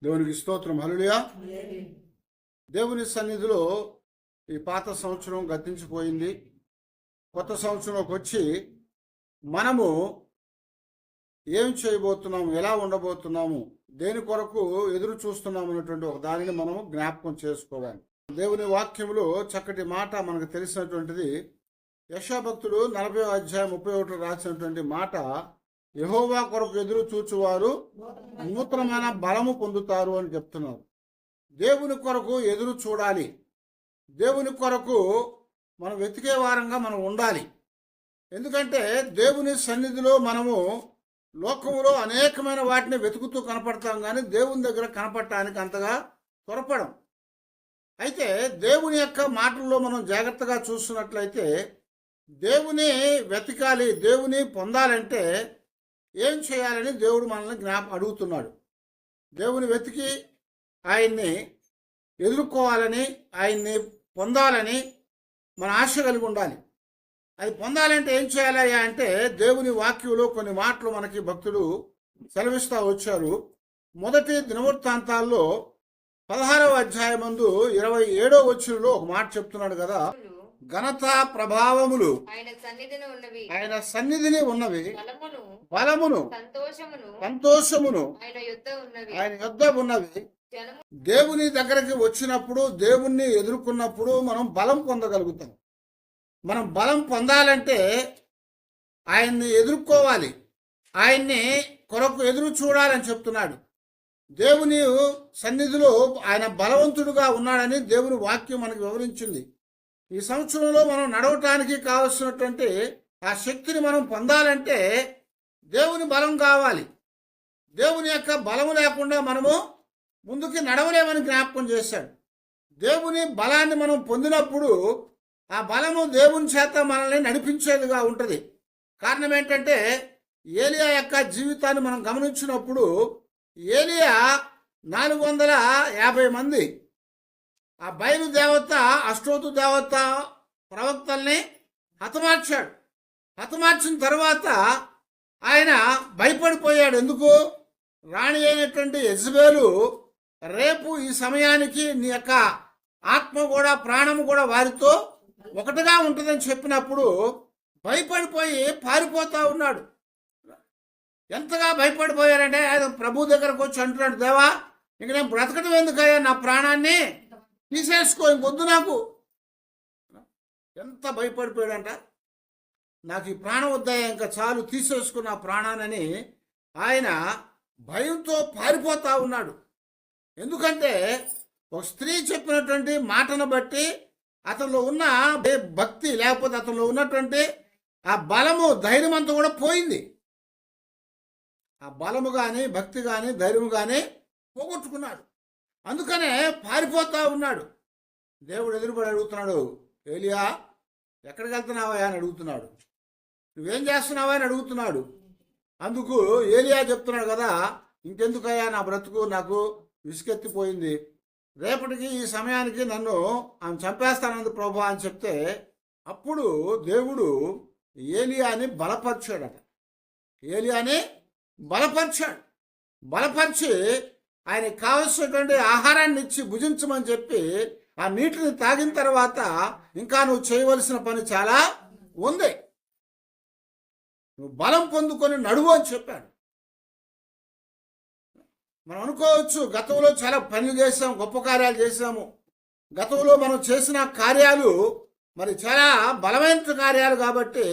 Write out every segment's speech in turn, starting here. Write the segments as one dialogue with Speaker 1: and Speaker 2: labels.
Speaker 1: దేవునికి స్తోత్రం. హల్లెలూయా. దేవుని సన్నిధిలో ఈ పాత సంవత్సరం గతించిపోయింది. కొత్త సంవత్సరంలోకి వచ్చి మనము ఏం చేయబోతున్నాము, ఎలా ఉండబోతున్నాము, దేని కొరకు ఎదురు చూస్తున్నాము అనేటువంటి ఒక దానిని మనము జ్ఞాపకం చేసుకోవాలి. దేవుని వాక్యములో చక్కటి మాట మనకు తెలిసినటువంటిది. యెషయా భక్తుడు 40:31 రాసినటువంటి మాట, యెహోవా కొరకు ఎదురు చూచువారు నూతనమైన బలము పొందుతారు అని చెప్తున్నారు. దేవుని కొరకు ఎదురు చూడాలి. దేవుని కొరకు మనం వెతికే వారంగా మనం ఉండాలి. ఎందుకంటే దేవుని సన్నిధిలో మనము లోకములో అనేకమైన వాటిని వెతుకుతూ కనపడతాం, కానీ దేవుని దగ్గర కనపడటానికి అంతగా త్వరపడం. అయితే దేవుని యొక్క మాటల్లో మనం జాగ్రత్తగా చూస్తున్నట్లయితే, దేవుని వెతకాలి, దేవుని పొందాలంటే ఏం చేయాలని దేవుడు మనల్ని అడుగుతున్నాడు. దేవుని వెతికి ఆయన్ని ఎదుర్కోవాలని, ఆయన్ని పొందాలని మన ఆశ కలిగి ఉండాలి. అది పొందాలంటే ఏం చేయాలయ్యా అంటే, దేవుని వాక్యంలో కొన్ని మాటలు మనకి భక్తులు సెలవిస్తూ వచ్చారు. మొదటి దినవృత్తాంతాల్లో 16వ అధ్యాయమందు 27వ వచనంలో ఒక మాట చెప్తున్నాడు కదా, ఘనత ప్రభావములు ఆయన సన్నిధిని ఉన్నవి, బలమును సంతోషమును ఆయన యొద్ద ఉన్నవి. దేవుని దగ్గరికి వచ్చినప్పుడు, దేవుణ్ణి ఎదుర్కొన్నప్పుడు మనం బలం పొందగలుగుతాం. మనం బలం పొందాలంటే ఆయన్ని ఎదుర్కోవాలి, ఆయన్ని కొరకు ఎదురు చూడాలని చెప్తున్నాడు. దేవుని సన్నిధిలో ఆయన బలవంతుడుగా ఉన్నాడని దేవుని వాక్యం మనకు వివరించింది. ఈ సంవత్సరంలో మనం నడవటానికి కావలసినటువంటి ఆ శక్తిని మనం పొందాలంటే దేవుని బలం కావాలి. దేవుని యొక్క బలము లేకుండా మనము ముందుకి నడవలేమని జ్ఞాపకం చేశాడు. దేవుని బలాన్ని మనం పొందినప్పుడు ఆ బలము దేవుని చేత మనల్ని నడిపించేదిగా ఉంటుంది. కారణం ఏంటంటే, ఏలియా యొక్క జీవితాన్ని మనం గమనించినప్పుడు, ఏలియా 450 మంది ఆ బయలు దేవత, అష్టోతు దేవత ప్రవక్తల్ని హతమార్చాడు. హతమార్చిన తర్వాత ఆయన భయపడిపోయాడు. ఎందుకు? రాణి అయినటువంటి యెజబెలు రేపు ఈ సమయానికి నీ యొక్క ఆత్మ కూడా ప్రాణము కూడా వారితో ఒకటిగా ఉంటుందని చెప్పినప్పుడు భయపడిపోయి పారిపోతా ఉన్నాడు. ఎంతగా భయపడిపోయారంటే, ప్రభు దగ్గరకు వచ్చి అంటున్నాడు, దేవా ఇంక నేను బ్రతకడం ఎందుకయ్యా, నా ప్రాణాన్ని తీసేసుకో, ఇంకొద్దు నాకు. ఎంత భయపడిపోయాడంట, నాకు ఈ ప్రాణం వద్దయ్యా, ఇంకా చాలు, తీసేసుకున్న ప్రాణానని ఆయన భయంతో పారిపోతా ఉన్నాడు. ఎందుకంటే ఒక స్త్రీ చెప్పినటువంటి మాటను బట్టి అతనిలో ఉన్న భక్తి, లేకపోతే అతనిలో ఉన్నటువంటి ఆ బలము, ధైర్యం అంతా కూడా పోయింది. ఆ బలము కానీ, భక్తి కానీ, ధైర్యము కానీ పోగొట్టుకున్నాడు. అందుకనే పారిపోతా ఉన్నాడు. దేవుడు ఎదురుపడి అడుగుతున్నాడు, ఏలియా ఎక్కడికి వెళ్తున్నావా అని అడుగుతున్నాడు. నువ్వేం చేస్తున్నావా అని అడుగుతున్నాడు. అందుకు ఏలియా చెప్తున్నాడు కదా, ఇంకెందుకయ్యా నా బ్రతుకు, నాకు విసుకెత్తిపోయింది, రేపటికి ఈ సమయానికి నన్ను ఆమె చంపేస్తానంది ప్రభు అని చెప్తే, అప్పుడు దేవుడు ఏలియాని బలపరిచాడట. ఏలియాని బలపరిచి ఆయనకి కావలసినటువంటి ఆహారాన్ని ఇచ్చి భుజించమని చెప్పి, ఆ నీటిని తాగిన తర్వాత ఇంకా నువ్వు చేయవలసిన పని చాలా ఉంది, నువ్వు బలం పొందుకొని నడువు అని చెప్పాడు. మనం అనుకోవచ్చు, గతంలో చాలా పనులు చేసాము, గొప్ప కార్యాలు చేసాము, గతంలో మనం చేసిన కార్యాలు మరి చాలా బలమైన కార్యాలు కాబట్టి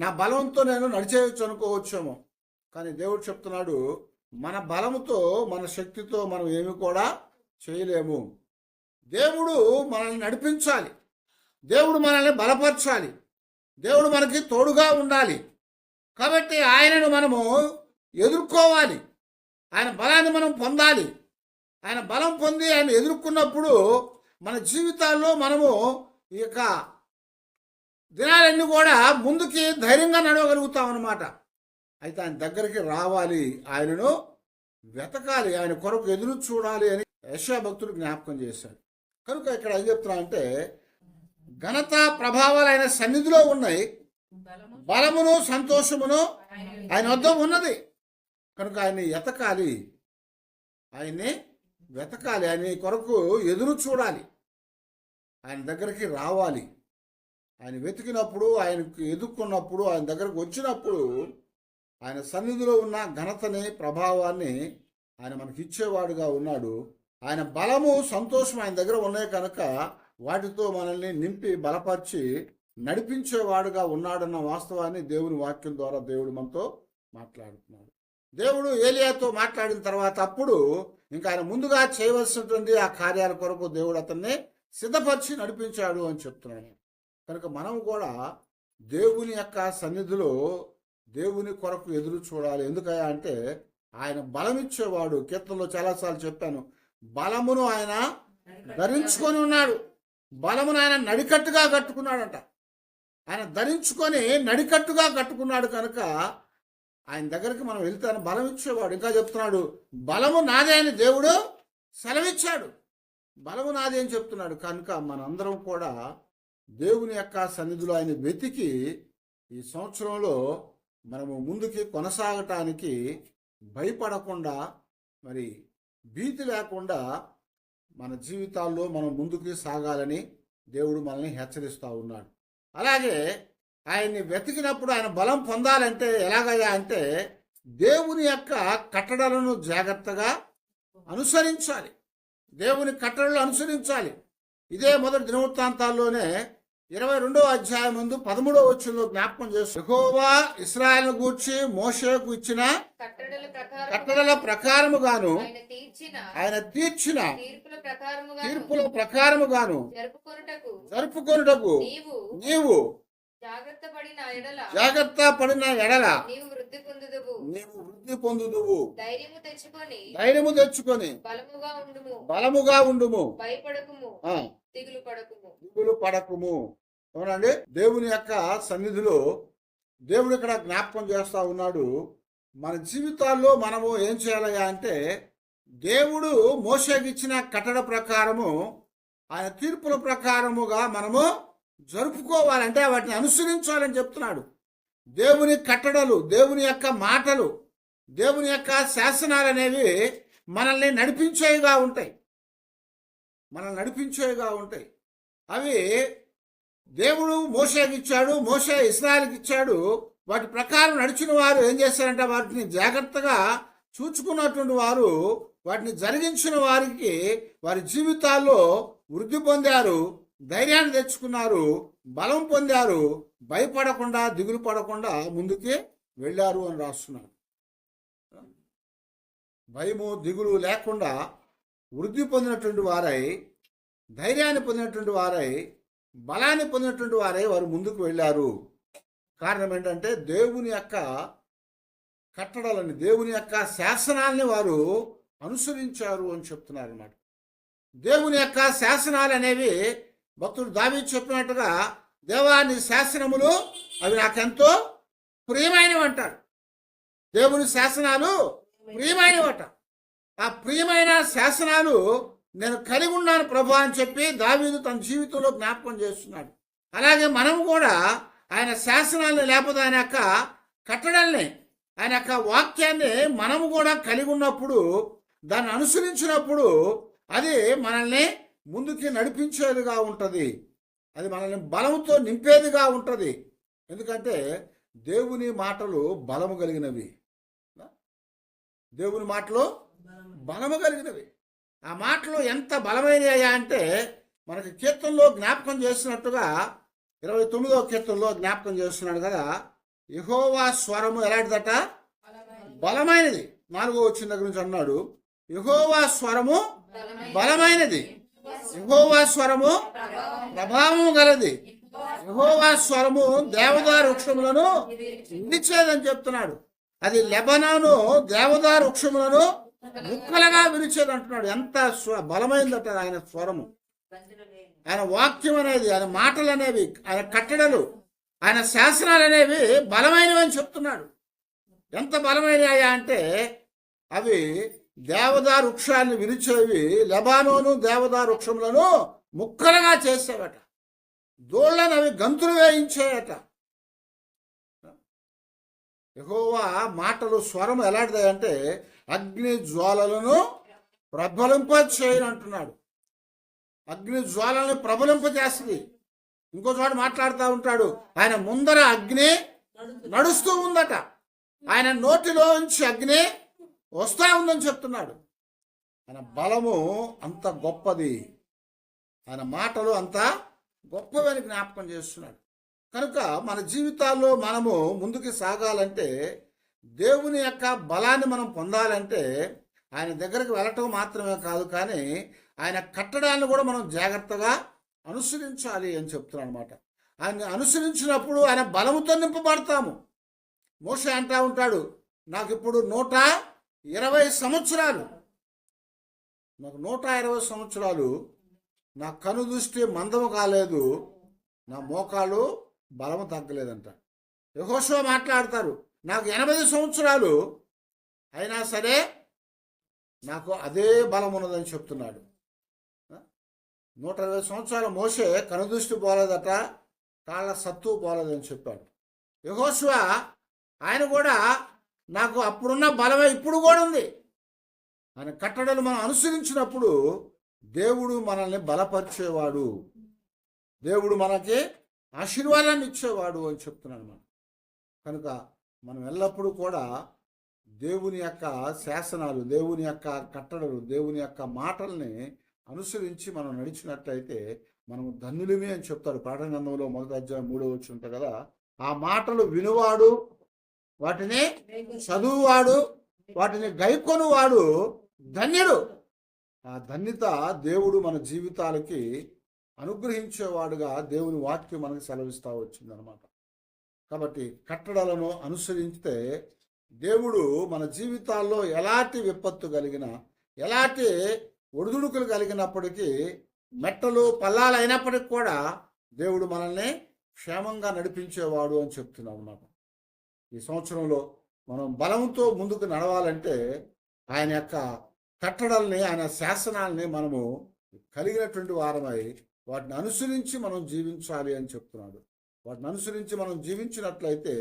Speaker 1: నా బలంతో నేను నడిచేయచ్చు అనుకోవచ్చేమో. కానీ దేవుడు చెప్తున్నాడు, మన బలముతో, మన శక్తితో మనం ఏమి కూడా చేయలేము. దేవుడు మనల్ని నడిపించాలి, దేవుడు మనల్ని బలపరచాలి, దేవుడు మనకి తోడుగా ఉండాలి. కాబట్టి ఆయనను మనము ఎదుర్కోవాలి, ఆయన బలాన్ని మనం పొందాలి. ఆయన బలం పొంది ఆయన ఎదుర్కొన్నప్పుడు మన జీవితాల్లో మనము ఈ యొక్క దినాలన్నీ కూడా ముందుకి ధైర్యంగా నడవగలుగుతాం అన్నమాట. అయితే ఆయన దగ్గరికి రావాలి, ఆయనను వెతకాలి, ఆయన కొరకు ఎదురు చూడాలి అని యెషయా భక్తుడు జ్ఞాపకం చేశాడు. కనుక ఇక్కడ ఏం చెప్తున్నా అంటే, ఘనత ప్రభావాలు ఆయన సన్నిధిలో ఉన్నాయి, బలమును సంతోషమును ఆయన వద్ద ఉన్నది. కనుక ఆయన్ని ఎతకాలి, ఆయన్ని వెతకాలి, ఆయన కొరకు ఎదురు చూడాలి, ఆయన దగ్గరికి రావాలి. ఆయన వెతికినప్పుడు, ఆయనకు ఎదుర్కొన్నప్పుడు, ఆయన దగ్గరకు వచ్చినప్పుడు ఆయన సన్నిధిలో ఉన్న ఘనతని, ప్రభావాన్ని ఆయన మనకి ఇచ్చేవాడుగా ఉన్నాడు. ఆయన బలము, సంతోషం ఆయన దగ్గర ఉన్నాయి కనుక వాటితో మనల్ని నింపి బలపరిచి నడిపించేవాడుగా ఉన్నాడన్న వాస్తవాన్ని దేవుని వాక్యం ద్వారా దేవుడు మనతో మాట్లాడుతున్నాడు. దేవుడు ఏలియాతో మాట్లాడిన తర్వాత అప్పుడు ఇంకా ఆయన ముందుగా చేయవలసినటువంటి ఆ కార్యాల కొరకు దేవుడు అతన్ని సిద్ధపరిచి నడిపించాడు అని చెప్తున్నాడు. కనుక మనం కూడా దేవుని యొక్క సన్నిధిలో దేవుని కొరకు ఎదురు చూడాలి. ఎందుకయ్యా అంటే ఆయన బలం ఇచ్చేవాడు. కీర్తనలో చాలాసార్లు చెప్పాను, బలమును ఆయన ధరించుకొని ఉన్నాడు. బలమును ఆయన నడికట్టుగా కట్టుకున్నాడంట. ఆయన ధరించుకొని నడికట్టుగా కట్టుకున్నాడు కనుక ఆయన దగ్గరికి మనం వెళ్తే ఆయన బలం ఇచ్చేవాడు. ఇంకా చెప్తున్నాడు, బలము నాదే అని దేవుడు సెలవిచ్చాడు. బలము నాదే అని చెప్తున్నాడు. కనుక మనందరం కూడా దేవుని యొక్క సన్నిధిలో ఆయన వెతికి ఈ సంవత్సరంలో మనము ముందుకి కొనసాగటానికి భయపడకుండా, మరి భీతి లేకుండా మన జీవితాల్లో మనం ముందుకు సాగాలని దేవుడు మనల్ని హెచ్చరిస్తూ ఉన్నాడు. అలాగే ఆయన్ని వెతికినప్పుడు ఆయన బలం పొందాలంటే ఎలాగయ్యా అంటే దేవుని యొక్క కట్టడలను జాగ్రత్తగా అనుసరించాలి. దేవుని కట్టడలు అనుసరించాలి. ఇదే మొదటి దినవృత్తాంతాల్లోనే 22వ అధ్యాయం ముందు 13వ వచనంలో జ్ఞాపకం చేస్తూ, యెహోవా ఇశ్రాయేలును గూర్చి మోషేకు ఇచ్చిన కట్టడల ప్రకారముగాను ఆయన తీర్చిన తీర్పుల ప్రకారముగాను జరుపుకొనుటకు నీవు జాగ్రత్త పడిన ఎడల నీవు వృద్ధి పొందుదువు. ధైర్యము తెచ్చుకొని బలముగా ఉండుము, దిగులు పడకుము. అవునండి, దేవుని యొక్క సన్నిధిలో దేవుడు ఇక్కడ జ్ఞాపకం చేస్తా ఉన్నాడు. మన జీవితాల్లో మనము ఏం చేయాలయ్యా అంటే దేవుడు మోషేకి ఇచ్చిన కట్టడ ప్రకారము, ఆయన తీర్పుల ప్రకారముగా మనము జరుపుకోవాలంటే వాటిని అనుసరించాలని చెప్తున్నాడు. దేవుని కట్టడలు, దేవుని యొక్క మాటలు, దేవుని యొక్క శాసనాలు అనేవి మనల్ని నడిపించేవిగా ఉంటాయి. అవి దేవుడు మోషేకి ఇచ్చాడు, మోషే ఇశ్రాయేలుకి ఇచ్చాడు. వాటి ప్రకారం నడిచిన వారు ఏం చేశారంటే వాటిని జాగ్రత్తగా చూచుకున్నటువంటి వారు, వాటిని జరిగించిన వారికి వారి జీవితాల్లో వృద్ధి పొందారు, ధైర్యాన్ని తెచ్చుకున్నారు, బలం పొందారు, భయపడకుండా దిగులు పడకుండా ముందుకే వెళ్ళారు అని రాస్తున్నారు. భయము దిగులు లేకుండా వృద్ధి పొందినటువంటి వారై, ధైర్యాన్ని పొందినటువంటి వారై, బలాన్ని పొందినటువంటి వారై వారు ముందుకు వెళ్ళారు. కారణం ఏంటంటే దేవుని యొక్క కట్టడలని, దేవుని యొక్క శాసనాల్ని వారు అనుసరించారు అని చెప్తున్నారు అన్నమాట. దేవుని యొక్క శాసనాలు అనేవి భక్తుడు దావీదు చెప్పినట్టుగా, దేవా నీ శాసనములు అవి నాకెంతో ప్రియమైనవి అంటారు. దేవుని శాసనాలు ప్రియమైనవట. ఆ ప్రియమైన శాసనాలు నేను కలిగి ఉన్నాను ప్రభు అని చెప్పి దావీదు తన జీవితంలో జ్ఞాపకం చేస్తున్నాడు. అలాగే మనం కూడా ఆయన శాసనాలను, లేకపోతే ఆయన యొక్క కట్టడల్ని, ఆయన యొక్క వాక్యాన్ని మనము కూడా కలిగి ఉన్నప్పుడు, దాన్ని అనుసరించినప్పుడు అది మనల్ని ముందుకి నడిపించేదిగా ఉంటుంది. అది మనల్ని బలంతో నింపేదిగా ఉంటుంది. ఎందుకంటే దేవుని మాటలు బలము కలిగినవి. దేవుని మాటలు బలము కలిగినవి. ఆ మాటలు ఎంత బలమైనయా అంటే మనకి కీర్తనలో జ్ఞాపకం చేసినట్టుగా 29వ కీర్తనలో జ్ఞాపకం చేస్తున్నాడు కదా, యెహోవా స్వరము ఎలాంటిదట? బలమైనది. 4వ వచనం దగ్గర నుంచి అన్నాడు, యెహోవా స్వరము బలమైనది, యెహోవా స్వరము ప్రభావము గలది, యెహోవా స్వరము దేవదారు వృక్షములను విరిచేదని చెప్తున్నాడు. అది లెబనాను దేవదారు వృక్షములను ముక్కలుగా విరిచేది అంటున్నాడు. ఎంత బలమైందట ఆయన స్వరము, ఆయన వాక్యం అనేది, ఆయన మాటలు అనేవి, ఆయన కట్టడలు, ఆయన శాసనాలు అనేవి బలమైనవి అని చెప్తున్నాడు. ఎంత బలమైనయా అంటే అవి దేవదారు వృక్షాన్ని విరిచేవి, లెబానోను దేవదారు వృక్షములను ముక్కలుగా చేసేవట, దోళ్లను అవి గంతులు వేయించేయట. యెహోవా మాటలు స్వరం ఎలాంటిది అంటే అగ్ని జ్వాలలను ప్రబలింప చేయను అంటున్నాడు. అగ్ని జ్వాలని ప్రబలింప చేస్తుంది. ఇంకో చోట మాట్లాడుతూ ఉంటాడు, ఆయన ముందర అగ్ని నడుస్తూ ఉందట, ఆయన నోటిలోంచి అగ్ని వస్తూ ఉందని చెప్తున్నాడు. ఆయన బలము అంత గొప్పది, ఆయన మాటలు అంత గొప్పవని జ్ఞాపకం చేస్తున్నాడు. కనుక మన జీవితాల్లో మనము ముందుకు సాగాలంటే, దేవుని యొక్క బలాన్ని మనం పొందాలంటే ఆయన దగ్గరికి వెళ్ళటం మాత్రమే కాదు, కానీ ఆయన కట్టడాన్ని కూడా మనం జాగ్రత్తగా అనుసరించాలి అని చెప్తున్నాడు అనమాట. ఆయన అనుసరించినప్పుడు ఆయన బలముతో నింపబడతాము. మోషే అంటా ఉంటాడు, నాకు ఇప్పుడు 120 సంవత్సరాలు, నాకు 120 సంవత్సరాలు, నా కను దృష్టి మందము కాలేదు, నా మోకాలు బలము తగ్గలేదంట. యెహోషువ మాట్లాడతారు, నాకు 80 సంవత్సరాలు అయినా సరే నాకు అదే బలం ఉన్నదని చెప్తున్నాడు. 120 సంవత్సరాల మోషే కనుదృష్టి పోలేదట, కాళ్ళ సత్తు పోలేదని చెప్పాడు. యెహోషువ ఆయన కూడా నాకు అప్పుడున్న బలమే ఇప్పుడు కూడా ఉంది. ఆయన కట్టడలు మనం అనుసరించినప్పుడు దేవుడు మనల్ని బలపరిచేవాడు, దేవుడు మనకి ఆశీర్వాదాన్ని ఇచ్చేవాడు అని చెప్తున్నాడు మనం. కనుక మనం ఎల్లప్పుడూ కూడా దేవుని యొక్క శాసనాలు, దేవుని యొక్క కట్టడలు, దేవుని యొక్క మాటల్ని అనుసరించి మనం నడిచినట్లయితే మనం ధన్యులమే అని చెప్తాడు. ప్రకటన గ్రంథంలో 1వ అధ్యాయం 3వ వచనం ఉంటుంది కదా, ఆ మాటలు వినువాడు, వాటిని చదువువాడు, వాటిని గైకొనువాడు ధన్యుడు. ఆ ధన్యత దేవుడు మన జీవితాలకి అనుగ్రహించేవాడుగా దేవుని వాక్యం మనకు సెలవిస్తూ వచ్చిందనమాట. కాబట్టి కట్టడలను అనుసరిస్తే దేవుడు మన జీవితాల్లో ఎలాంటి విపత్తు కలిగినా, ఎలాంటి ఒడిదుడుకులు కలిగినప్పటికీ, మెట్టలు పల్లాలు అయినప్పటికీ కూడా దేవుడు మనల్ని క్షేమంగా నడిపించేవాడు అని చెప్తున్నాం అన్నమాట. ఈ సంవత్సరంలో మనం బలంతో ముందుకు నడవాలంటే ఆయన యొక్క కట్టడల్ని, ఆయన శాసనాల్ని మనము కలిగినటువంటి వారమై వాటిని అనుసరించి మనం జీవించాలి అని చెప్తున్నాడు. వాటిని అనుసరించి మనం జీవించినట్లయితే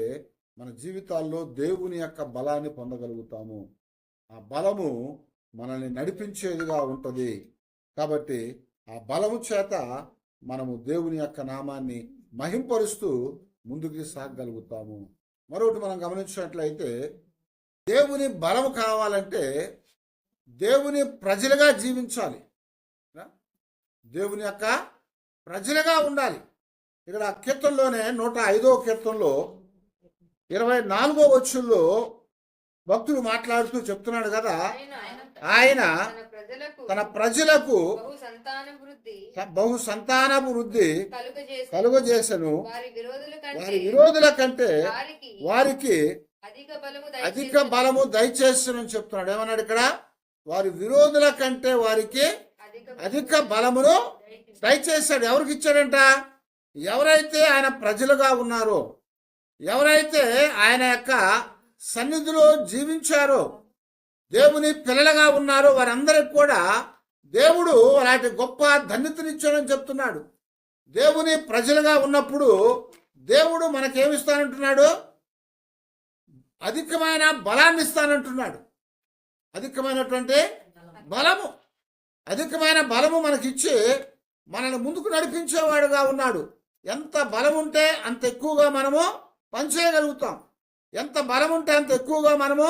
Speaker 1: మన జీవితాల్లో దేవుని యొక్క బలాన్ని పొందగలుగుతాము. ఆ బలము మనల్ని నడిపించేదిగా ఉంటుంది. కాబట్టి ఆ బలము చేత మనము దేవుని యొక్క నామాన్ని మహింపరుస్తూ ముందుకు సాగగలుగుతాము. మరొకటి మనం గమనించినట్లయితే, దేవుని బలము కావాలంటే దేవుని ప్రజలుగా జీవించాలి, దేవుని యొక్క ప్రజలుగా ఉండాలి. ఇక్కడ కీర్తనలోనే 105వ కీర్తనలో 24వ వచనంలో భక్తుడు మాట్లాడుతూ చెప్తున్నాడు కదా, ఆయన తన ప్రజలకు బహు సంతానభివృద్ధి కలుగజేసెను, వారి విరోధుల కంటే వారికి అధిక బలము దయచేస్తునని చెప్తున్నాడు. ఏమన్నాడు ఇక్కడ? వారి విరోధుల కంటే వారికి అధిక బలమును దయచేశాడు. ఎవరికి ఇచ్చాడంట? ఎవరైతే ఆయన ప్రజలుగా ఉన్నారో, ఎవరైతే ఆయన యొక్క సన్నిధిలో జీవించారో, దేవుని పిల్లలుగా ఉన్నారో, వారందరికి కూడా దేవుడు అలాంటి గొప్ప ధన్యతనిచ్చాడని చెప్తున్నాడు. దేవుని ప్రజలుగా ఉన్నప్పుడు దేవుడు మనకేమిస్తానంటున్నాడు? అధికమైన బలాన్ని ఇస్తానంటున్నాడు. అధికమైనటువంటి బలము, అధికమైన బలము మనకిచ్చి మనల్ని ముందుకు నడిపించేవాడుగా ఉన్నాడు. ఎంత బలం ఉంటే అంత ఎక్కువగా మనము పనిచేయగలుగుతాం, ఎంత బలం ఉంటే అంత ఎక్కువగా మనము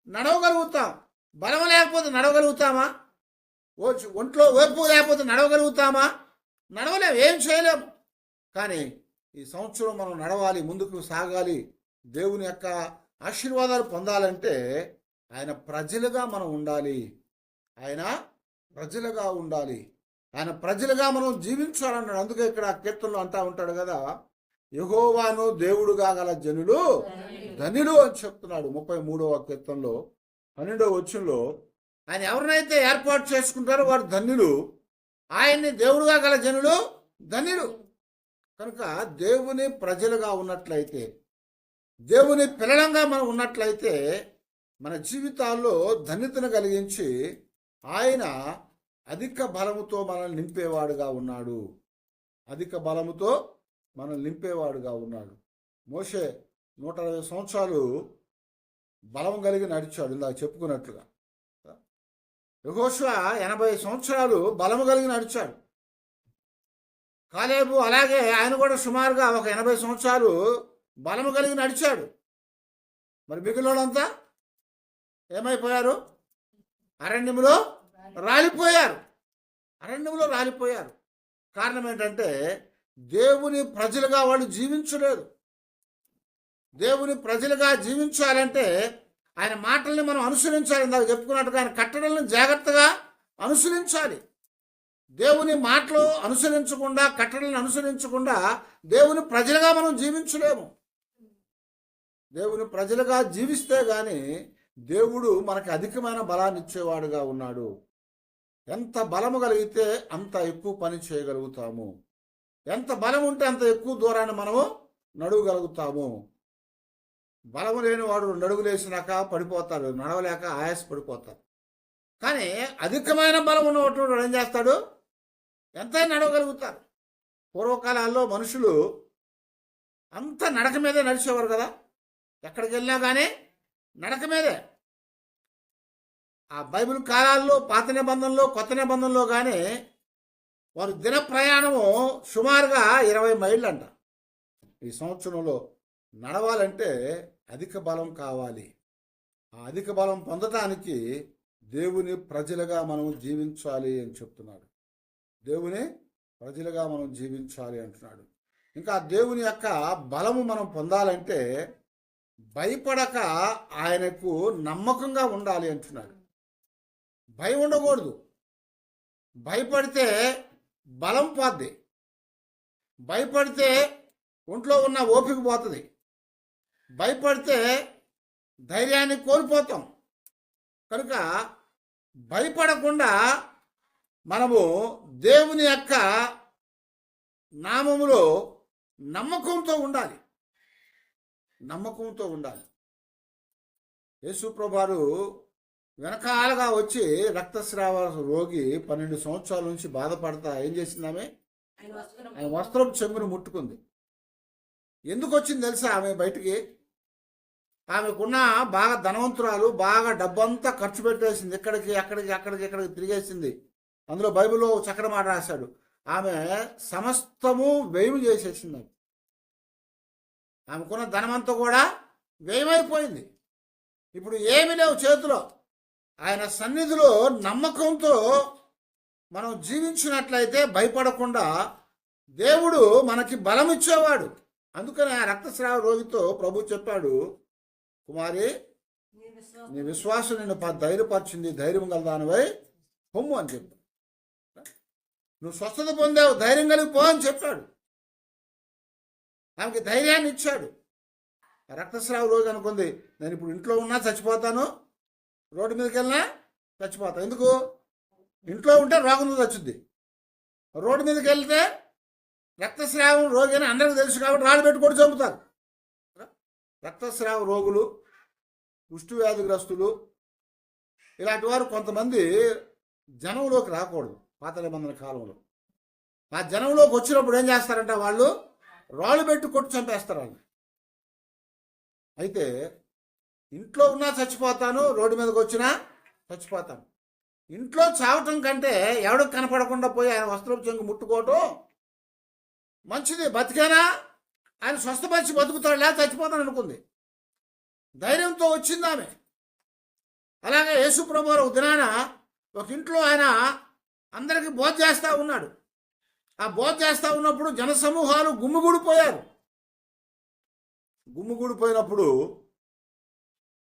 Speaker 1: నడవగలుగుతాం. బలం లేకపోతే నడవగలుగుతామా? ఒంట్లో ఓర్పు లేకపోతే నడవగలుగుతామా? నడవలేము, ఏం చేయలేము. కానీ ఈ సంవత్సరం మనం నడవాలి, ముందుకు సాగాలి, దేవుని యొక్క ఆశీర్వాదాలు పొందాలంటే ఆయన ప్రజలుగా మనం ఉండాలి. ఆయన ప్రజలుగా ఉండాలి, ఆయన ప్రజలుగా మనం జీవించాలన్నాడు. అందుకే ఇక్కడ కీర్తనలో అంటా ఉంటాడు కదా, యెహోవాను దేవుడుగా గల జనులు ధన్యులు అని చెప్తున్నాడు. 33వ కీర్తనలో 12వ వచనంలో ఆయన ఎవరినైతే ఏర్పాటు చేసుకుంటారో వారు ధన్యులు, ఆయన్ని దేవుడుగా గల జనులు ధన్యులు. కనుక దేవుని ప్రజలుగా ఉన్నట్లయితే, దేవుని పిల్లలంగా మనం ఉన్నట్లయితే మన జీవితాల్లో ధన్యతను కలిగించి ఆయన అధిక బలముతో మనల్ని నింపేవాడుగా ఉన్నాడు. అధిక బలముతో మనల్ని నింపేవాడుగా ఉన్నాడు. మోషే 120 సంవత్సరాలు బలం కలిగి నడిచాడు, ఇందాక చెప్పుకున్నట్లుగా. యెహోషువ 80 సంవత్సరాలు బలము కలిగి నడిచాడు. కాలేబు అలాగే ఆయన కూడా సుమారుగా ఒక 80 సంవత్సరాలు బలము కలిగి నడిచాడు. మరి మిగిలినంతా ఏమైపోయారు? అరణ్యములో రాలిపోయారు. అరణ్యంలో రాలిపోయారు. కారణం ఏంటంటే దేవుని ప్రజలుగా వాళ్ళు జీవించలేదు. దేవుని ప్రజలుగా జీవించాలంటే ఆయన మాటల్ని మనం అనుసరించాలి. ఇందాక చెప్పుకున్నట్టుగా ఆయన కట్టడలను జాగ్రత్తగా అనుసరించాలి. దేవుని మాటలు అనుసరించకుండా, కట్టడలను అనుసరించకుండా దేవుని ప్రజలుగా మనం జీవించలేము. దేవుని ప్రజలుగా జీవిస్తే గాని దేవుడు మనకి అధికమైన బలాన్ని ఇచ్చేవాడుగా ఉన్నాడు. ఎంత బలము కలిగితే అంత ఎక్కువ పని చేయగలుగుతాము. ఎంత బలం ఉంటే అంత ఎక్కువ దూరాన్ని మనము నడవగలుగుతాము. బలము లేని వాడు 2 అడుగులు వేసినాక పడిపోతాడు, నడవలేక ఆయాస పడిపోతాడు. కానీ అధికమైన బలం ఉన్నటువంటి వాడు ఏం చేస్తాడు? ఎంతైనా నడవగలుగుతారు. పూర్వకాలాల్లో మనుషులు అంత నడక మీదే నడిచేవారు కదా. ఎక్కడికి వెళ్ళినా కానీ నడక మీదే. ఆ బైబిల్ కాలాల్లో, పాత నిబంధనలో, కొత్త నిబంధనలో కానీ వారు దిన ప్రయాణము సుమారుగా 20 మైళ్ళు అంట. ఈ సంవత్సరంలో నడవాలంటే అధిక బలం కావాలి. ఆ అధిక బలం పొందటానికి దేవుని ప్రజలుగా మనం జీవించాలి అని చెప్తున్నాడు. దేవుని ప్రజలుగా మనం జీవించాలి అంటున్నాడు. ఇంకా దేవుని యొక్క బలము మనం పొందాలంటే భయపడక ఆయనకు నమ్మకంగా ఉండాలి అంటున్నాడు. భయం ఉండకూడదు. భయపడితే బలం పోద్ది. భయపడితే ఒంట్లో ఉన్న ఓపిక పోతుంది. భయపడితే ధైర్యాన్ని కోల్పోతాం. కనుక భయపడకుండా మనము దేవుని యొక్క నామములో నమ్మకంతో ఉండాలి. నమ్మకంతో ఉండాలి. యేసుప్రభువారు వెనకాలగా వచ్చి రక్తస్రావ రోగి 12 సంవత్సరాల నుంచి బాధపడతా ఏం చేసిందామె? ఆయన వస్త్రం చెంగును ముట్టుకుంది. ఎందుకు వచ్చింది తెలుసా ఆమె బయటికి? ఆమెకున్న బాగా ధనవంతురాలు, బాగా డబ్బంతా ఖర్చు పెట్టేసింది. అక్కడికి తిరిగేసింది. అందులో బైబిల్లో చక్కటి మాట రాశాడు, ఆమె సమస్తము వ్యయం చేసేసింది. ఆమెకున్న ధనమంతా కూడా వ్యయమైపోయింది. ఇప్పుడు ఏమీ లేవు చేతిలో. ఆయన సన్నిధిలో నమ్మకంతో మనం జీవించినట్లయితే భయపడకుండా దేవుడు మనకి బలం ఇచ్చేవాడు. అందుకని ఆ రక్తస్రావ రోగితో ప్రభు చెప్పాడు, కుమారి నీ విశ్వాసం నిన్ను ధైర్యపరిచింది, ధైర్యం గలదానివై పొమ్ము అని చెప్పాడు. నువ్వు స్వస్థత పొందావు, ధైర్యం కలిగి పో అని చెప్పాడు. ఆమెకి ధైర్యాన్ని ఇచ్చాడు. రక్తస్రావ రోగి అనుకుంది, నేను ఇప్పుడు ఇంట్లో ఉన్నా చచ్చిపోతాను, రోడ్డు మీదకి వెళ్ళినా చచ్చిపోతాను. ఎందుకు? ఇంట్లో ఉంటే రోగం చచ్చుద్ది. రోడ్డు మీదకి వెళ్తే రక్తస్రావం రోగి అని అందరికీ తెలుసు కాబట్టి రాళ్ళు పెట్టుకొని చంపుతారు. రక్తస్రావ రోగులు, కుష్టు వ్యాధిగ్రస్తులు, ఇలాంటి వారు కొంతమంది జనంలోకి రాకూడదు. పాత నిబంధన కాలంలో ఆ జనంలోకి వచ్చినప్పుడు ఏం చేస్తారంటే వాళ్ళు రాళ్ళు పెట్టి కొట్టి చంపేస్తారు వాళ్ళు. అయితే ఇంట్లో ఉన్నా చచ్చిపోతాను, రోడ్డు మీదకి వచ్చినా చచ్చిపోతాను. ఇంట్లో చావటం కంటే ఎవడికి కనపడకుండా పోయి ఆయన వస్త్రం చెంగు ముట్టుకోవటం మంచిది. బతికేనా ఆయన స్వస్థపరిచి బతుకుతాడు, లేదా చచ్చిపోతాను అనుకుంది. ధైర్యంతో వచ్చింది ఆమె. అలాగే యేసుప్రభు ఒక దినాన ఒక ఇంట్లో ఆయన అందరికీ బోధ చేస్తూ ఉన్నాడు. ఆ బోధ చేస్తూ ఉన్నప్పుడు జనసమూహాలు గుమ్మిగూడిపోయారు. గుమ్మిగూడిపోయినప్పుడు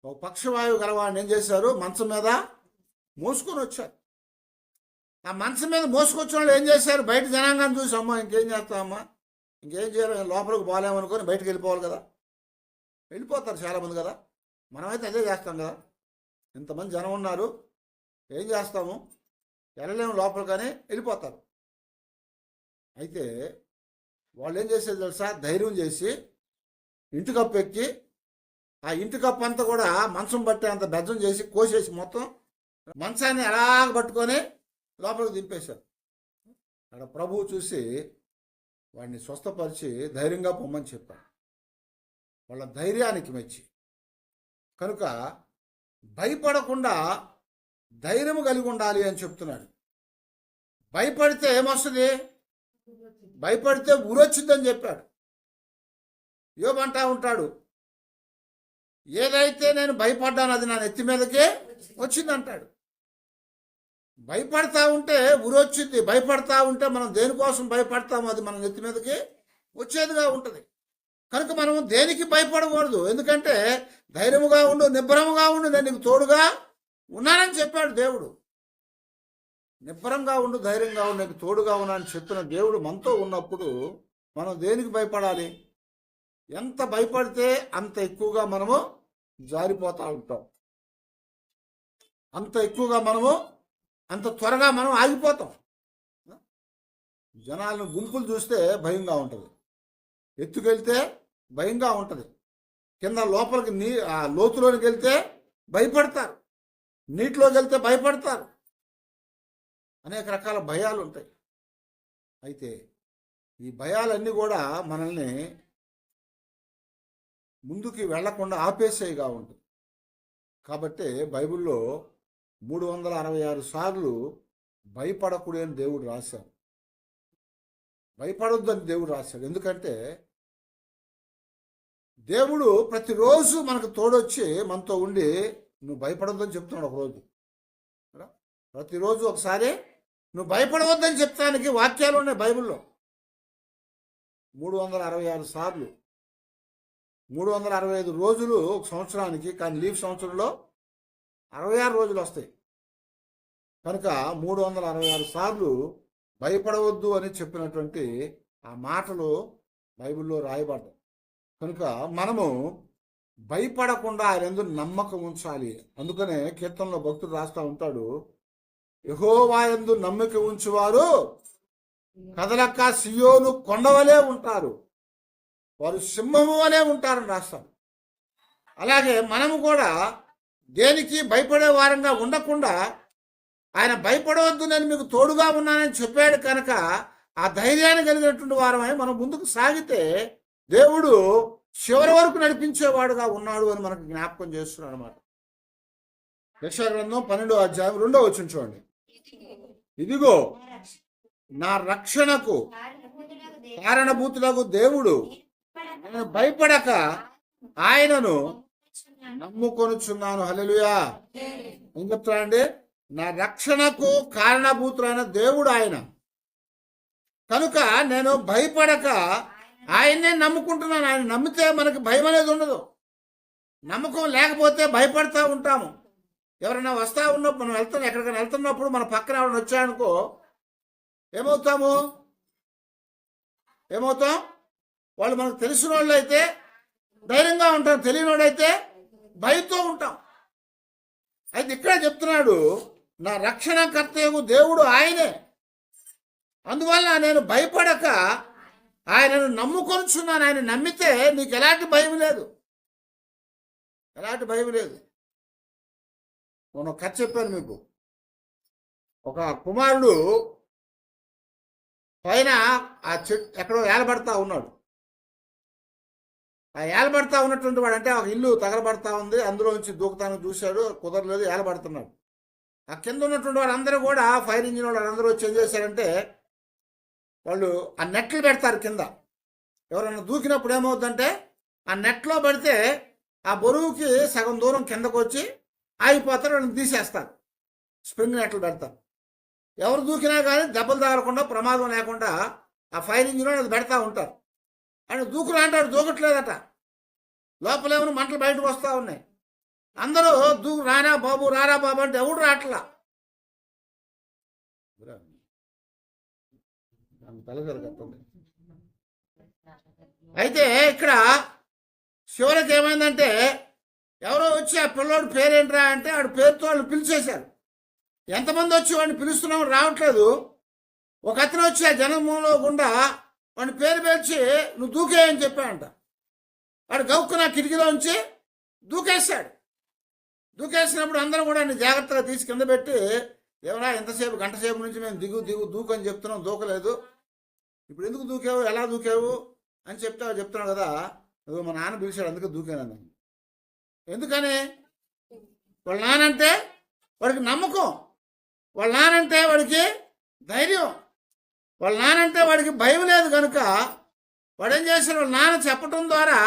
Speaker 1: ఒక పక్షవాయువు గలవాడిని ఏం చేశారు? మంచం మీద మోసుకొని వచ్చారు. ఆ మంచం మీద మోసుకొచ్చిన వాళ్ళు ఏం చేశారు? బయట జనాంగాన్ని చూసి, అమ్మ ఇంకేం చేస్తామమ్మా, ఇంకేం చేయాలి, లోపలికి పోలేమనుకొని బయటకు వెళ్ళిపోవాలి కదా. వెళ్ళిపోతారు చాలామంది కదా. మనమైతే అదే చేస్తాం కదా. ఇంతమంది జనం ఉన్నారు, ఏం చేస్తాము, వెళ్ళలేము లోపలికి కానీ వెళ్ళిపోతారు. అయితే వాళ్ళు ఏం చేసేది తెలుసా? ధైర్యం చేసి ఇంటి కప్పు ఎక్కి ఆ ఇంటి కప్పు అంతా కూడా మంచం బట్టే అంత బెజ్జం చేసి కోసేసి మొత్తం మంచాన్ని అలాగ పట్టుకొని లోపలికి దింపేశారు. అక్కడ ప్రభువు చూసి వాడిని స్వస్థపరిచి ధైర్యంగా పొమ్మని చెప్పాడు. వాళ్ళ ధైర్యానికి మెచ్చి. కనుక భయపడకుండా ధైర్యం కలిగి ఉండాలి అని చెప్తున్నాడు. భయపడితే ఏమొస్తుంది? భయపడితే ఊరొచ్చిందని చెప్పాడు. యోబు అంటా ఉంటాడు, ఏదైతే నేను భయపడ్డాను అది నా నెత్తి మీదకే వచ్చిందంటాడు. భయపడతా ఉంటే ఊరొచ్చింది. భయపడతా ఉంటే మనం దేనికోసం భయపడతామో అది మన నెత్తి మీదకి వచ్చేదిగా ఉంటుంది. కనుక మనం దేనికి భయపడకూడదు. ఎందుకంటే ధైర్యముగా ఉండు, నిబ్బరముగా ఉండు, నేను నీకు తోడుగా ఉన్నానని చెప్పాడు దేవుడు. నిబ్బరంగా ఉండు, ధైర్యంగా ఉండు, నీకు తోడుగా ఉన్నానని చెప్పిన దేవుడు మనతో ఉన్నప్పుడు మనం దేనికి భయపడాలి? ఎంత భయపడితే అంత ఎక్కువగా మనము జారిపోతూ ఉంటాం. అంత ఎక్కువగా మనము అంత త్వరగా మనం ఆగిపోతాం. జనాలను గుంపులు చూస్తే భయంగా ఉంటుంది, ఎత్తుకెళ్తే భయంగా ఉంటుంది, కింద లోపలికి లోతులోనికి వెళ్తే భయపడతారు, నీటిలోకి వెళ్తే భయపడతారు. అనేక రకాల భయాలు ఉంటాయి. అయితే ఈ భయాలన్నీ కూడా మనల్ని ముందుకి వెళ్లకుండా ఆపేసేగా ఉంటుంది. కాబట్టి బైబిల్లో 366 సార్లు భయపడకూడదు అని దేవుడు రాశాడు. భయపడొద్దని దేవుడు రాశాడు. ఎందుకంటే దేవుడు ప్రతిరోజు మనకు తోడొచ్చి మనతో ఉండి నువ్వు భయపడొద్దని చెప్తున్నాడు. ఒకరోజు ప్రతిరోజు ఒకసారి నువ్వు భయపడవద్దని చెప్తానికి వాక్యాలు ఉన్నాయి బైబిల్లో. 366 సార్లు, 365 రోజులు ఒక సంవత్సరానికి. కానీ లీవ్ సంవత్సరంలో 66 రోజులు వస్తాయి. కనుక 366 సార్లు భయపడవద్దు అని చెప్పినటువంటి ఆ మాటలు బైబిల్లో రాయబడ్డాయి. కనుక మనము భయపడకుండా ఆయన యందు నమ్మకం ఉంచాలి. అందుకనే కీర్తనలో భక్తుడు రాస్తూ ఉంటాడు, యెహోవా యందు నమ్మిక ఉంచువారు కదలక సియోను కొండవలే ఉంటారు, వారు సింహము వలె ఉంటారని రాస్తాడు. అలాగే మనము కూడా దేనికి భయపడే వారంగా ఉండకుండా ఆయన భయపడవద్దు, నేను మీకు తోడుగా ఉన్నానని చెప్పాడు కనుక ఆ ధైర్యాన్ని కలిగినటువంటి వారమై మనం ముందుకు సాగితే దేవుడు చివరి వరకు నడిపించేవాడుగా ఉన్నాడు అని మనకు జ్ఞాపకం చేస్తున్నాడు అన్నమాట. యెషయా గ్రంథం 12వ అధ్యాయం 2వ వచనం చూడండి. ఇదిగో నా రక్షణకు కారణభూతులకు దేవుడు, నేను భయపడక ఆయనను నమ్ముకొనుచున్నాను. హల్లెలూయా. ఏం చెప్తాడండి? నా రక్షణకు కారణభూతులైన దేవుడు ఆయన కనుక నేను భయపడక ఆయన్నే నమ్ముకుంటున్నాను. ఆయన నమ్మితే మనకి భయం అనేది ఉండదు. నమ్మకం లేకపోతే భయపడతా ఉంటాము. ఎవరైనా వస్తా ఉన్నప్పుడు మనం ఎక్కడికైనా వెళ్తున్నప్పుడు మన పక్కన ఎవరైనా వచ్చాయనుకో ఏమవుతాం? వాళ్ళు మనకు తెలిసిన వాళ్ళు అయితే ధైర్యంగా ఉంటాం, తెలియని వాడు అయితే భయంతో ఉంటాం. అయితే ఇక్కడే చెప్తున్నాడు, నా రక్షణకర్తయగు దేవుడు ఆయనే, అందువల్ల నేను భయపడక ఆయనను నమ్ముకొనుచున్నాను. ఆయన నమ్మితే నీకు ఎలాంటి భయం లేదు, ఎలాంటి భయం లేదు. నేను ఒక కథ చెప్పాను మీకు. ఒక కుమారుడు పైన ఆ చెట్టు ఎక్కడో ఏలబడతా ఉన్నాడు. ఆ ఏలబడతా ఉన్నటువంటి వాడు అంటే ఒక ఇల్లు తగలబడతా ఉంది, అందులో నుంచి దూకుతానికి చూశాడు, కుదరలేదు, ఏలబడుతున్నాడు. ఆ కింద ఉన్నటువంటి వాళ్ళందరూ కూడా ఫైర్ ఇంజిన్ వాళ్ళు అందరూ వచ్చి ఏం చేశారంటే వాళ్ళు ఆ నెట్లు పెడతారు కింద. ఎవరైనా దూకినప్పుడు ఏమవుతుందంటే ఆ నెట్లో పడితే ఆ బరువుకి సగం దూరం కిందకు వచ్చి ఆగిపోతారు, వాళ్ళని తీసేస్తారు. స్ప్రింగ్ నెట్లు పెడతారు. ఎవరు దూకినా కానీ దెబ్బలు తగలకుండా ప్రమాదం లేకుండా ఆ ఫైర్ ఇంజిన్ అది పెడతా ఉంటారు. ఆయన దూకురా అంటాడు, దూకట్లేదట. లోపలేమో మంటలు బయటకు వస్తూ ఉన్నాయి. అందరూ రారా బాబు రారా బాబు అంటే ఎవడు రాట్లా. అయితే ఇక్కడ చివరికి ఏమైందంటే ఎవరో వచ్చి ఆ పిల్లోడు పేరేంట్రా అంటే ఆడు పేరుతో వాళ్ళు పిలిచేశారు. ఎంతమంది వచ్చి వాడిని పిలుస్తున్నాం రావట్లేదు. ఒక అతను వచ్చి ఆ జనములో గుండా వాడిని పేరు పేర్చి నువ్వు దూకేయని చెప్పాడంట. వాడు గౌక్కున కిటికీలో ఉంచి దూకేశాడు. దూకేసినప్పుడు అందరూ కూడా జాగ్రత్తగా తీసి కింద పెట్టి, ఏమన్నా ఎంతసేపు గంట సేపు నుంచి మేము దూకు అని చెప్తున్నాం, దూకలేదు, ఇప్పుడు ఎందుకు దూకావు, ఎలా దూకావు అని చెప్తున్నావు కదా, మా నాన్న పిలిచాడు అందుకే దూకాను. ఎందుకని? వాళ్ళ నానంటే వాడికి నమ్మకం, వాళ్ళ నానంటే వాడికి ధైర్యం, వాళ్ళ నానంటే వాడికి భయం లేదు కనుక వాడు ఏం చేశాడు, వాళ్ళ నాన్న చెప్పటం ద్వారా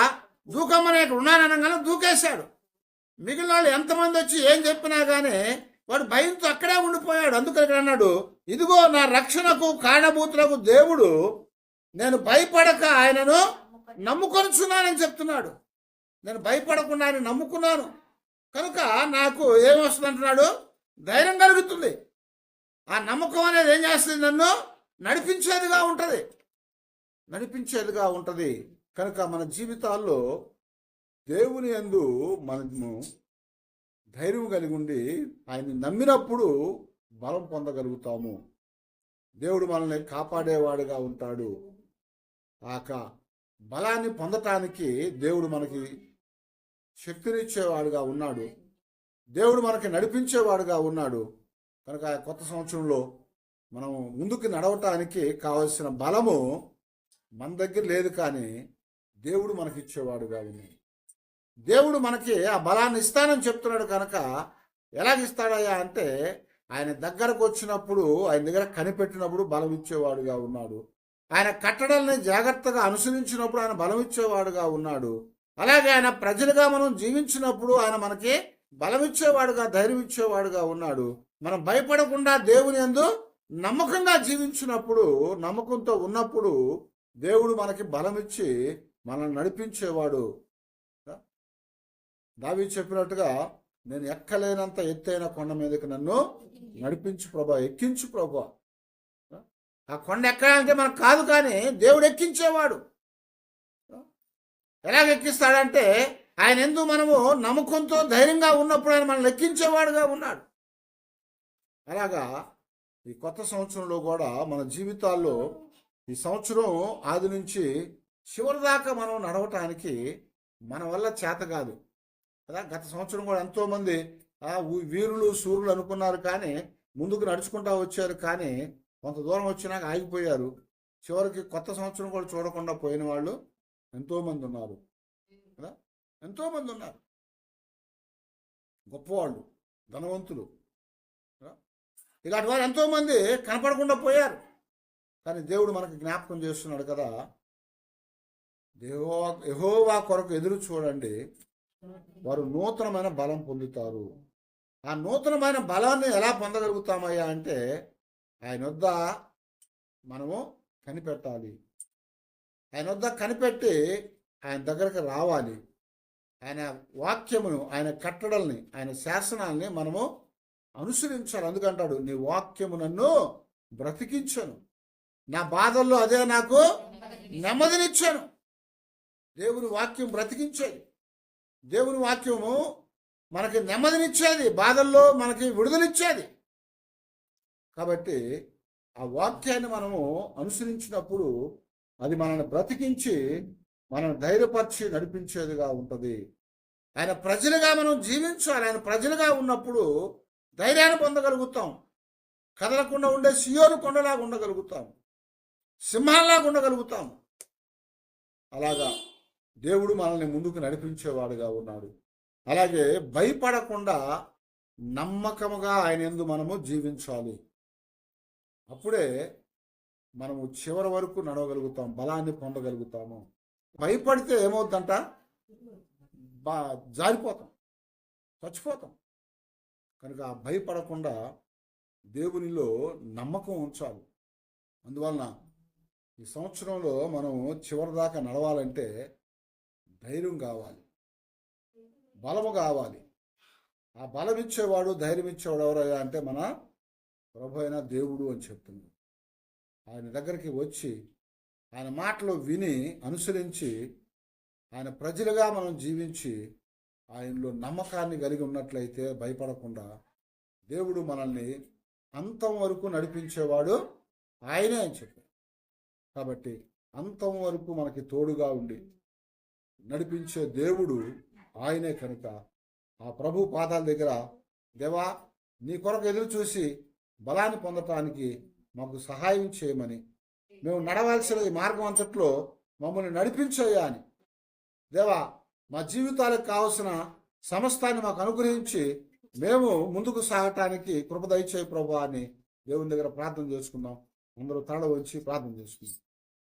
Speaker 1: దూకమ్మని ఇక్కడ ఉన్నాననగానే దూకేశాడు. మిగిలిన వాళ్ళు ఎంతమంది వచ్చి ఏం చెప్పినా కానీ వాడు భయంతో అక్కడే ఉండిపోయాడు. అందుకని ఇక్కడ అన్నాడు, ఇదిగో నా రక్షణకు కారణభూతులకు దేవుడు, నేను భయపడక ఆయనను నమ్ముకొనుచున్నానని చెప్తున్నాడు. నేను భయపడకుండా ఆయన నమ్ముకున్నాను కనుక నాకు ఏమొస్తుంది అంటున్నాడు, ధైర్యం కలుగుతుంది. ఆ నమ్మకం అనేది ఏం చేస్తుంది, నన్ను నడిపించేదిగా ఉంటుంది, నడిపించేదిగా ఉంటుంది. కనుక మన జీవితాల్లో దేవుని యందు మనము ధైర్యం కలిగి ఉండి ఆయన్ని నమ్మినప్పుడు బలం పొందగలుగుతాము. దేవుడు మనల్ని కాపాడేవాడుగా ఉంటాడు. ఆక బలాన్ని పొందటానికి దేవుడు మనకి శక్తినిచ్చేవాడుగా ఉన్నాడు, దేవుడు మనకి నడిపించేవాడుగా ఉన్నాడు. కనుక కొత్త సంవత్సరంలో మనం ముందుకు నడవటానికి కావలసిన బలము మన దగ్గర లేదు, కానీ దేవుడు మనకి ఇచ్చేవాడుగా ఉన్నాడు. దేవుడు మనకి ఆ బలాన్ని ఇస్తానని చెప్తున్నాడు. కనుక ఎలాగిస్తాడయ్యా అంటే, ఆయన దగ్గరకు వచ్చినప్పుడు, ఆయన దగ్గర కనిపెట్టినప్పుడు బలం ఇచ్చేవాడుగా ఉన్నాడు. ఆయన కట్టడల్ని జాగ్రత్తగా అనుసరించినప్పుడు ఆయన బలం ఇచ్చేవాడుగా ఉన్నాడు. అలాగే ఆయన ప్రజలుగా మనం జీవించినప్పుడు ఆయన మనకి బలం ఇచ్చేవాడుగా, ధైర్యం ఇచ్చేవాడుగా ఉన్నాడు. మనం భయపడకుండా దేవుని యందు నమ్మకంగా జీవించినప్పుడు, నమ్మకంతో ఉన్నప్పుడు దేవుడు మనకి బలం ఇచ్చి మనల్ని నడిపించేవాడు. దావీదు చెప్పినట్టుగా, నేను ఎక్కలేనంత ఎత్తైన కొండ మీదకి నన్ను నడిపించు ప్రభా, ఎక్కించు ప్రభా. ఆ కొండ ఎక్కాలంటే మనకు కాదు, కానీ దేవుడు ఎక్కించేవాడు. ఎలాగ ఎక్కిస్తాడంటే, ఆయన ఎందుకు మనము నమ్మకంతో ధైర్యంగా ఉన్నప్పుడు ఆయన మనల్ని ఎక్కించేవాడుగా ఉన్నాడు. అలాగా ఈ కొత్త సంవత్సరంలో కూడా మన జీవితాల్లో ఈ సంవత్సరం ఆది నుంచి చివరి దాకా మనం నడవటానికి మన వల్ల చేత కాదు కదా. గత సంవత్సరం కూడా ఎంతోమంది వీరులు సూర్యులు అనుకున్నారు, కానీ ముందుకు నడుచుకుంటా వచ్చారు, కానీ కొంత దూరం వచ్చినాక ఆగిపోయారు. చివరికి కొత్త సంవత్సరం కూడా చూడకుండా పోయిన వాళ్ళు ఎంతోమంది ఉన్నారు కదా. ఎంతోమంది ఉన్నారు, గొప్పవాళ్ళు, ధనవంతులు, ఇలాంటి వారు ఎంతోమంది కనపడకుండా పోయారు. కానీ దేవుడు మనకు జ్ఞాపకం చేస్తున్నాడు కదా, యెహోవా కొరకు ఎదురు చూడండి, వారు నూతనమైన బలం పొందుతారు. ఆ నూతనమైన బలాన్ని ఎలా పొందగలుగుతామయ్యా అంటే, ఆయన వద్ద మనము కనిపెట్టాలి. ఆయన వద్ద కనిపెట్టి ఆయన దగ్గరకు రావాలి. ఆయన వాక్యమును, ఆయన కట్టడల్ని, ఆయన శాసనాల్ని మనము అనుసరించాలి. అందుకంటాడు, నీ వాక్యము నన్ను బ్రతికించను, నా బాధల్లో అదే నాకు నెమ్మదినిచ్చాను. దేవుని వాక్యం బ్రతికించేది, దేవుని వాక్యము మనకి నెమ్మదినిచ్చేది, బాధల్లో మనకి విడుదలిచ్చేది. కాబట్టి ఆ వాక్యాన్ని మనము అనుసరించినప్పుడు అది మనల్ని బ్రతికించి మనల్ని ధైర్యపరిచి నడిపించేదిగా ఉంటుంది. ఆయన ప్రజలుగా మనం జీవించాలి. ఆయన ప్రజలుగా ఉన్నప్పుడు ధైర్యాన్ని పొందగలుగుతాం. కదలకుండా ఉండే సియోను కొండలాగా ఉండగలుగుతాం, సింహాల్లాగా ఉండగలుగుతాం. అలాగా దేవుడు మనల్ని ముందుకు నడిపించేవాడుగా ఉన్నాడు. అలాగే భయపడకుండా నమ్మకముగా ఆయన యందు మనము జీవించాలి. అప్పుడే మనము చివరి వరకు నడవగలుగుతాం, బలాన్ని పొందగలుగుతాము. భయపడితే ఏమవుతుందంట, జారిపోతాం, చచ్చిపోతాం. కనుక భయపడకుండా దేవునిలో నమ్మకం ఉంచాలి. అందువలన ఈ సంవత్సరంలో మనం చివరి దాకా నడవాలంటే ధైర్యం కావాలి, బలము కావాలి. ఆ బలం ఇచ్చేవాడు, ధైర్యం ఇచ్చేవాడు ఎవరయ్యా అంటే మన ప్రభు అయిన దేవుడు అని చెప్తుంది. ఆయన దగ్గరికి వచ్చి ఆయన మాటలు విని అనుసరించి ఆయన ప్రజలుగా మనం జీవించి ఆయనలో నమ్మకాన్ని కలిగి ఉన్నట్లయితే భయపడకుండా దేవుడు మనల్ని అంతం వరకు నడిపించేవాడు ఆయనే అని చెప్పారు. కాబట్టి అంతం వరకు మనకి తోడుగా ఉండి నడిపించే దేవుడు ఆయనే. కనుక ఆ ప్రభు పాదాల దగ్గర, దేవా నీ కొరకు ఎదురు చూసి బలాన్ని పొందటానికి మాకు సహాయం చేయమని, మేము నడవాల్సిన ఈ మార్గం అంతట్లో మమ్మల్ని నడిపించయ్యా అని, దేవా మా జీవితాలకు కావలసిన సమస్తాన్ని మాకు అనుగ్రహించి మేము ముందుకు సాగటానికి కృప దయచేయి ప్రభు అని దేవుని దగ్గర ప్రార్థన చేసుకుందాం. అందరూ తల వంచి ప్రార్థన చేసుకుందాం.